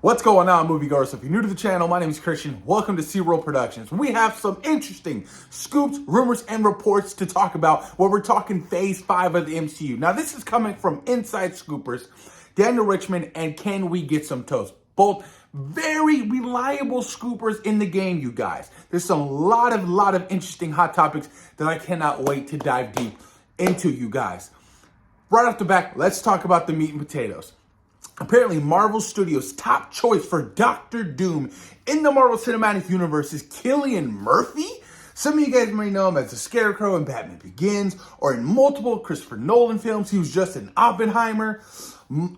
What's going on, moviegoers? If you're new to the channel, my name is Christian. Welcome to C-Roll Productions. We have some interesting scoops, rumors, and reports to talk about where we're talking Phase 5 of the MCU. Now, this is coming from Inside Scoopers, Daniel Richmond, and Can We Get Some Toast? Both very reliable scoopers in the game, you guys. There's a lot of interesting hot topics that I cannot wait to dive deep into, you guys. Right off the bat, let's talk about the meat and potatoes. Apparently, Marvel Studios' top choice for Doctor Doom in the Marvel Cinematic Universe is Cillian Murphy. Some of you guys may know him as the Scarecrow in Batman Begins, or in multiple Christopher Nolan films. He was just in Oppenheimer.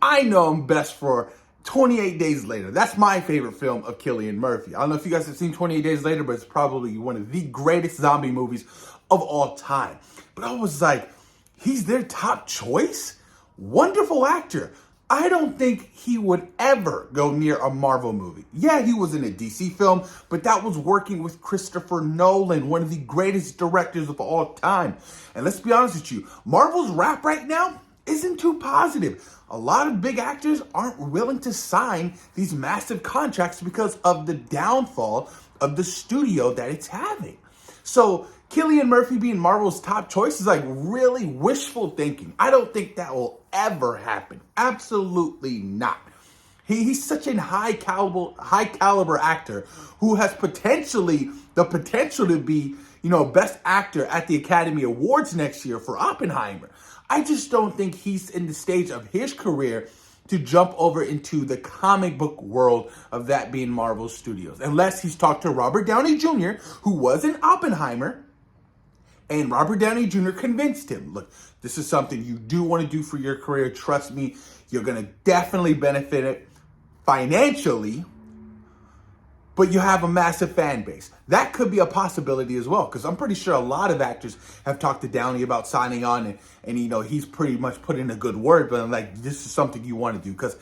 I know him best for 28 Days Later. That's my favorite film of Cillian Murphy. I don't know if you guys have seen 28 Days Later, but it's probably one of the greatest zombie movies of all time. But I was like, he's their top choice? Wonderful actor. I don't think he would ever go near a Marvel movie. Yeah, he was in a DC film, but that was working with Christopher Nolan, one of the greatest directors of all time. And let's be honest with you, Marvel's rap right now isn't too positive. A lot of big actors aren't willing to sign these massive contracts because of the downfall of the studio that it's having. So Cillian Murphy being Marvel's top choice is like really wishful thinking. I don't think that will ever happen. Absolutely not. He's such a high caliber actor who has the potential to be, best actor at the Academy Awards next year for Oppenheimer. I just don't think he's in the stage of his career to jump over into the comic book world of that being Marvel Studios. Unless he's talked to Robert Downey Jr., who was in Oppenheimer, and Robert Downey Jr. convinced him, look, this is something you do want to do for your career. Trust me, you're going to definitely benefit it financially, but you have a massive fan base. That could be a possibility as well, because I'm pretty sure a lot of actors have talked to Downey about signing on, and he's pretty much put in a good word, but I'm like, this is something you want to do, because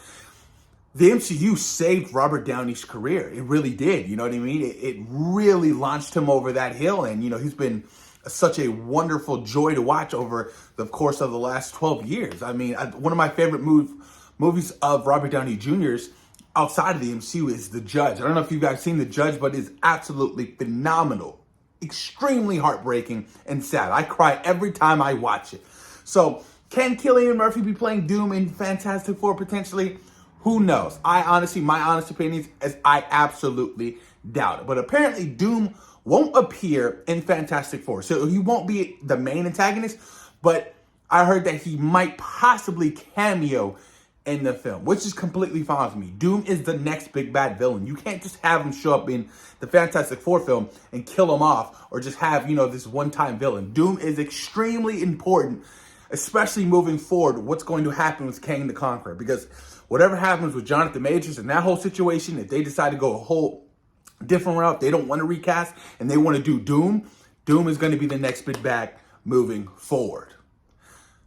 the MCU saved Robert Downey's career. It really did, you know what I mean? It really launched him over that hill, and, he's been such a wonderful joy to watch over the course of the last 12 years. I mean, one of my favorite movies of Robert Downey Jr.'s outside of the MCU is The Judge. I don't know if you guys seen The Judge, but it's absolutely phenomenal. Extremely heartbreaking and sad. I cry every time I watch it. So, can Cillian Murphy be playing Doom in Fantastic Four potentially? Who knows? My honest opinion is I absolutely doubt it. But apparently Doom won't appear in Fantastic Four. So he won't be the main antagonist, but I heard that he might possibly cameo in the film, which is completely fine with me. Doom is the next big bad villain. You can't just have him show up in the Fantastic Four film and kill him off, or just have, this one-time villain. Doom is extremely important, especially moving forward, what's going to happen with Kang the Conqueror, because whatever happens with Jonathan Majors and that whole situation, if they decide to go a whole different route, they don't want to recast, and they want to do Doom is going to be the next big bad moving forward.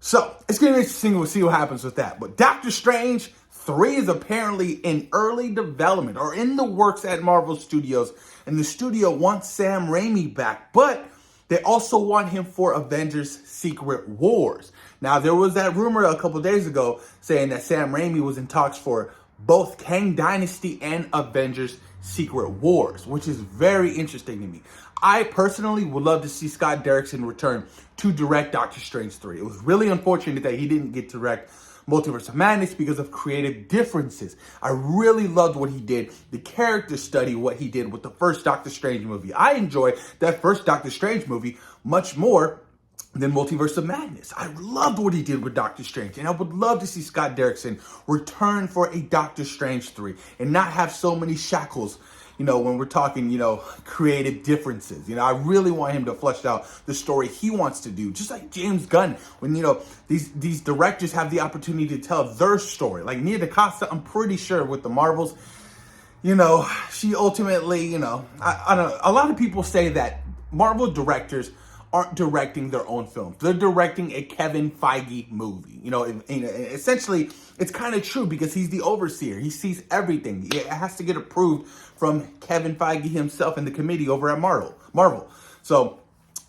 So, it's going to be interesting. We'll see what happens with that. But Doctor Strange 3 is apparently in early development, or in the works at Marvel Studios. And the studio wants Sam Raimi back, but they also want him for Avengers Secret Wars. Now, there was that rumor a couple days ago saying that Sam Raimi was in talks for both Kang Dynasty and Avengers Secret Wars, which is very interesting to me. I personally would love to see Scott Derrickson return to direct Doctor Strange 3. It was really unfortunate that he didn't get to direct Multiverse of Madness because of creative differences. I really loved what he did, the character study, what he did with the first Doctor Strange movie. I enjoyed that first Doctor Strange movie much more than Multiverse of Madness. I loved what he did with Doctor Strange, and I would love to see Scott Derrickson return for a Doctor Strange 3 and not have so many shackles, when we're talking, creative differences. I really want him to flesh out the story he wants to do, just like James Gunn, when, these directors have the opportunity to tell their story. Like Nia DaCosta, I'm pretty sure with the Marvels, she ultimately, I don't know, a lot of people say that Marvel directors aren't directing their own films. They're directing a Kevin Feige movie. Essentially, it's kind of true because he's the overseer. He sees everything. It has to get approved from Kevin Feige himself and the committee over at Marvel. So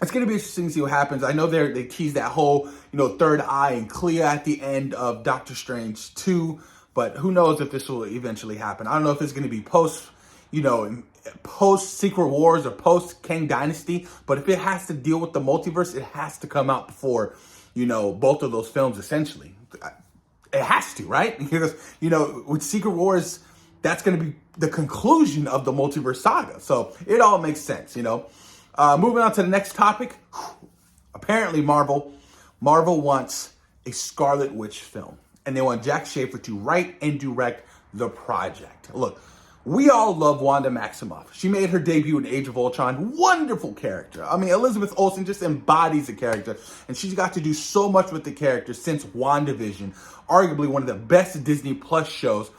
it's going to be interesting to see what happens. I know they tease that whole, third eye and Clea at the end of Doctor Strange 2. But who knows if this will eventually happen. I don't know if it's going to be post Secret Wars or post Kang Dynasty. But if it has to deal with the multiverse, it has to come out before, both of those films, essentially. It has to, right? Because, with Secret Wars, that's going to be the conclusion of the multiverse saga. So it all makes sense, Moving on to the next topic. Apparently Marvel wants a Scarlet Witch film. And they want Jack Schaefer to write and direct the project. Look, we all love Wanda Maximoff. She made her debut in Age of Ultron. Wonderful character. I mean, Elizabeth Olsen just embodies the character. And she's got to do so much with the character since WandaVision. Arguably one of the best Disney Plus shows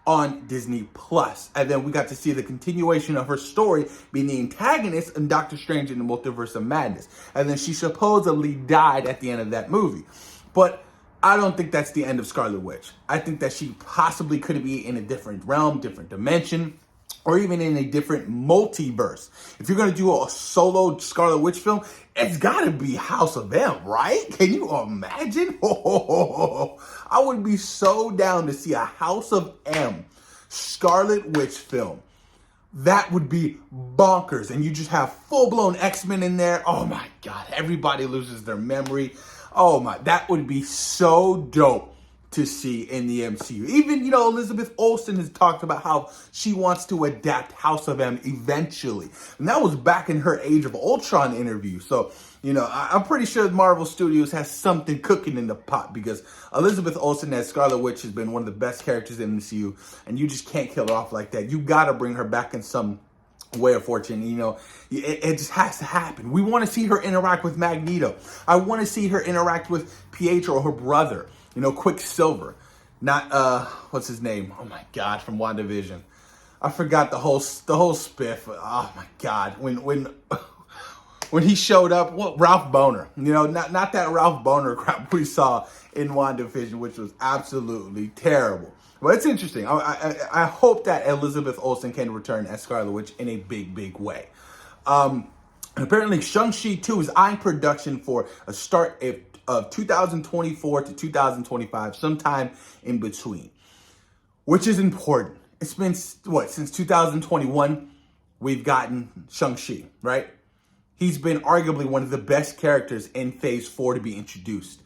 on Disney Plus. And then we got to see the continuation of her story being the antagonist in Doctor Strange in the Multiverse of Madness. And then she supposedly died at the end of that movie. But I don't think that's the end of Scarlet Witch. I think that she possibly could be in a different realm, different dimension, or even in a different multiverse. If you're going to do a solo Scarlet Witch film, it's got to be House of M, right? Can you imagine? I would be so down to see a House of M Scarlet Witch film. That would be bonkers. And you just have full-blown X-Men in there. Oh my God, everybody loses their memory. Oh my, that would be so dope to see in the MCU. Even, Elizabeth Olsen has talked about how she wants to adapt House of M eventually. And that was back in her Age of Ultron interview. So, I'm pretty sure Marvel Studios has something cooking in the pot, because Elizabeth Olsen as Scarlet Witch has been one of the best characters in the MCU, and you just can't kill her off like that. You got to bring her back in some way of fortune. It just has to happen. We want to see her interact with Magneto. I want to see her interact with Pietro, her brother, Quicksilver, not what's his name, oh my God, from WandaVision. I forgot the whole spiff. Oh my God, when he showed up, Ralph Boner, not that Ralph Boner crap we saw in WandaVision, which was absolutely terrible. But it's interesting. I hope that Elizabeth Olsen can return as Scarlet Witch in a big way. Apparently, Shang-Chi 2 is eyeing production for a start of 2024 to 2025, sometime in between, which is important. It's been, since 2021, we've gotten Shang-Chi, right? He's been arguably one of the best characters in Phase 4 to be introduced.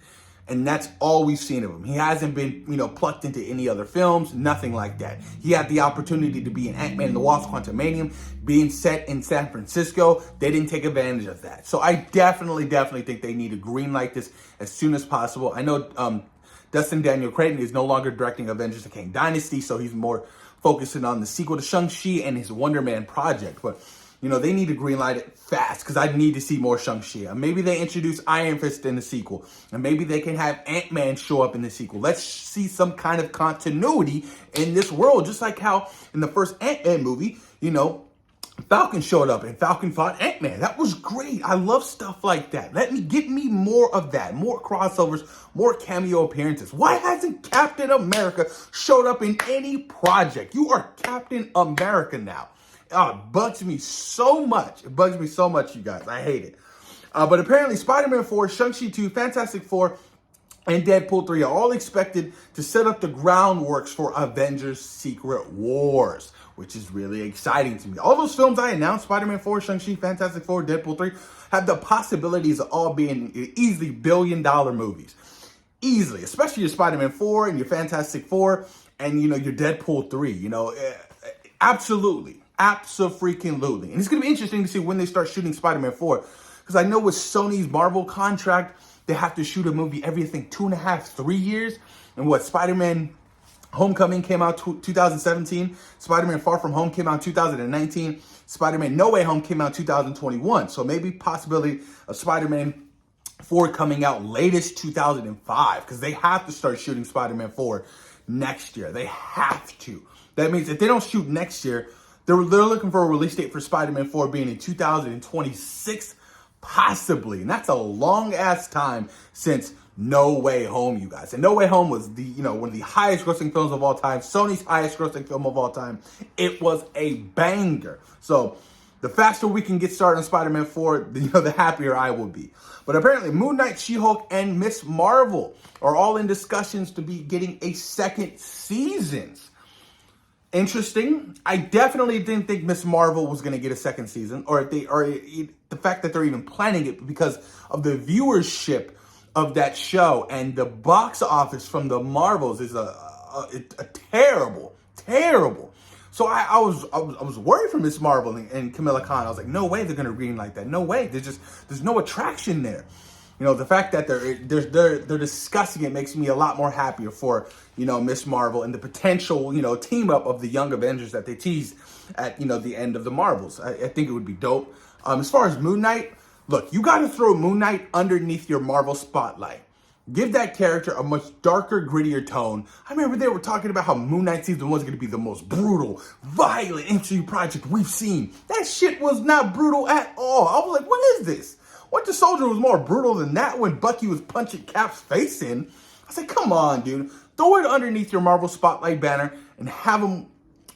And that's all we've seen of him. He hasn't been, plucked into any other films, nothing like that. He had the opportunity to be in Ant-Man and the Wasp: Quantumanium, being set in San Francisco. They didn't take advantage of that. So I definitely think they need to greenlight this as soon as possible. I know Dustin Daniel Cretton is no longer directing Avengers: The Kang Dynasty, so he's more focusing on the sequel to Shang-Chi and his Wonder Man project. But they need to greenlight it fast, because I need to see more Shang-Chi. And maybe they introduce Iron Fist in the sequel. And maybe they can have Ant-Man show up in the sequel. Let's see some kind of continuity in this world. Just like how in the first Ant-Man movie, Falcon showed up and Falcon fought Ant-Man. That was great. I love stuff like that. Give me more of that. More crossovers, more cameo appearances. Why hasn't Captain America showed up in any project? You are Captain America now. Oh, it bugs me so much. It bugs me so much, you guys. I hate it. But apparently Spider-Man 4, Shang-Chi 2, Fantastic Four, and Deadpool 3 are all expected to set up the groundworks for Avengers Secret Wars, which is really exciting to me. All those films I announced, Spider-Man 4, Shang-Chi, Fantastic Four, Deadpool 3, have the possibilities of all being easily billion-dollar movies. Easily, especially your Spider-Man 4 and your Fantastic Four and, your Deadpool 3, absolutely. Abso-freaking-lutely. And it's going to be interesting to see when they start shooting Spider-Man 4. Because I know with Sony's Marvel contract, they have to shoot a movie every, 2.5, 3 years. And Spider-Man Homecoming came out 2017. Spider-Man Far From Home came out 2019. Spider-Man No Way Home came out 2021. So maybe possibility of Spider-Man 4 coming out latest 2005. Because they have to start shooting Spider-Man 4 next year. They have to. That means if they don't shoot next year, they're looking for a release date for Spider-Man 4 being in 2026, possibly. And that's a long-ass time since No Way Home, you guys. And No Way Home was one of the highest-grossing films of all time, Sony's highest-grossing film of all time. It was a banger. So the faster we can get started on Spider-Man 4, the happier I will be. But apparently Moon Knight, She-Hulk, and Miss Marvel are all in discussions to be getting a second season. Interesting. I definitely didn't think Miss Marvel was going to get a second season, or the fact that they're even planning it, because of the viewership of that show, and the box office from the Marvels is a terrible. So I was worried for Miss Marvel and Kamala Khan. I was like, no way they're gonna greenlight that. No way. There's no attraction there. The fact that they're discussing it makes me a lot more happier for Miss Marvel and the potential team up of the Young Avengers that they teased at the end of the Marvels. I think it would be dope. As far as Moon Knight, look, you got to throw Moon Knight underneath your Marvel spotlight. Give that character a much darker, grittier tone. I remember they were talking about how Moon Knight Season 1 is going to be the most brutal, violent MCU project we've seen. That shit was not brutal at all. I was like, what is this? Winter Soldier was more brutal than that when Bucky was punching Cap's face in. I said, come on, dude. Throw it underneath your Marvel Spotlight banner and have them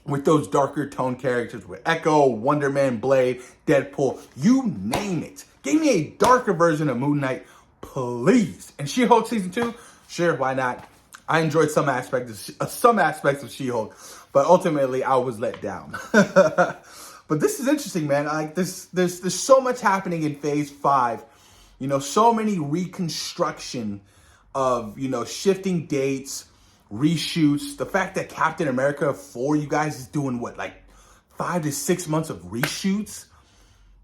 with those darker tone characters with Echo, Wonder Man, Blade, Deadpool, you name it. Give me a darker version of Moon Knight, please. And She-Hulk Season 2, sure, why not? I enjoyed some aspects of She-Hulk, but ultimately I was let down. But this is interesting, man. Like there's so much happening in Phase 5. So many reconstruction of, shifting dates, reshoots. The fact that Captain America 4, you guys, is doing what, like 5 to 6 months of reshoots?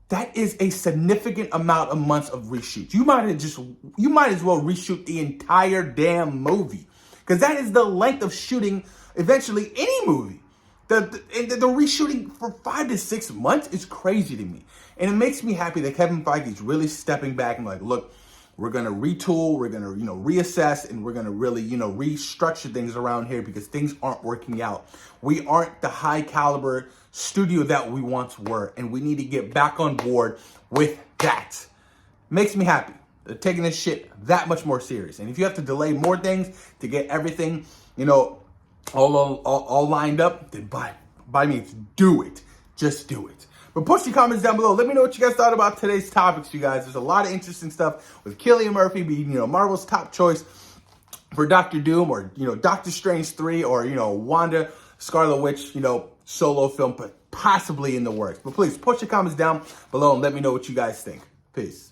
That is a significant amount of months of reshoots. You might as well reshoot the entire damn movie, because that is the length of shooting eventually any movie. The reshooting for 5 to 6 months is crazy to me. And it makes me happy that Kevin Feige is really stepping back and like, look, we're going to retool, we're going to, reassess, and we're going to really, restructure things around here because things aren't working out. We aren't the high caliber studio that we once were, and we need to get back on board with that. Makes me happy. They're taking this shit that much more serious. And if you have to delay more things to get everything, all lined up, then by means, do it. Just do it. But post your comments down below. Let me know what you guys thought about today's topics, you guys. There's a lot of interesting stuff with Cillian Murphy being, Marvel's top choice for Doctor Doom, or, Doctor Strange 3, or, Wanda, Scarlet Witch, solo film, but possibly in the works. But please post your comments down below and let me know what you guys think. Peace.